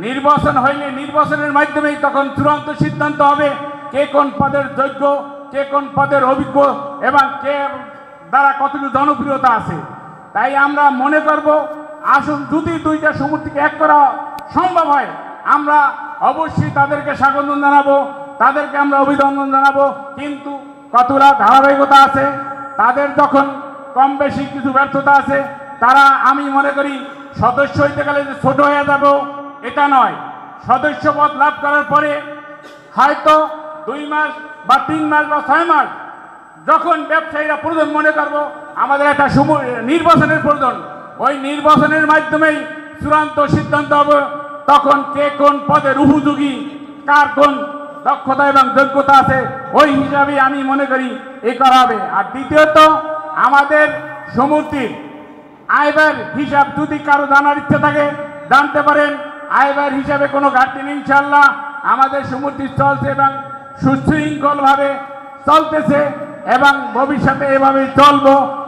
নির্বাচন হইলে নির্বাচনের মাধ্যমেই তখন চূড়ান্ত সিদ্ধান্ত হবে কে কোন পদের যোগ্য, কে কোন পদের অভিজ্ঞ এবং কে দ্বারা কতটুকু জনপ্রিয়তা আছে। তাই আমরা মনে করব আসুন যদি দুইটা সমষ্টিকে এক করা সম্ভব হয় আমরা অবশ্যই তাদেরকে স্বাগত জানাবো, তাদেরকে আমরা অভিনন্দন জানাবো। কিন্তু কতটা ধারাবাহিকতা আছে, তাদের যখন কম বেশি কিছু ব্যর্থতা আছে, তারা আমি মনে করি সদস্য হইতে গেলে যে ছোট হয়ে যাব এটা নয়। সদস্য পদ লাভ করার পরে হয়তো 2 মাস বা 3 মাস বা 6 মাস যখন ব্যবসায়ীরা প্রয়োজন মনে করবো আমাদের একটা নির্বাচনের প্রয়োজন, ওই নির্বাচনের মাধ্যমেই চূড়ান্ত সিদ্ধান্ত হবে তখন কে কোন পদের উপযোগী, কার কোন দক্ষতা এবং যোগ্যতা আছে, ওই হিসাবে আমি মনে করি এ করা হবে। আর দ্বিতীয়ত আমাদের সমষ্টির আয়ব্যয়ের হিসাব যদি কারো জানার ইচ্ছে থাকে জানতে পারেন। আয়ব্যয়ের হিসাবে কোনো ঘাটতি নেই, ইনশাআল্লাহ আমাদের সমষ্টি চলছে এবং সুশৃঙ্খলভাবে চলতেছে এবং ভবিষ্যতে এভাবেই চলবো।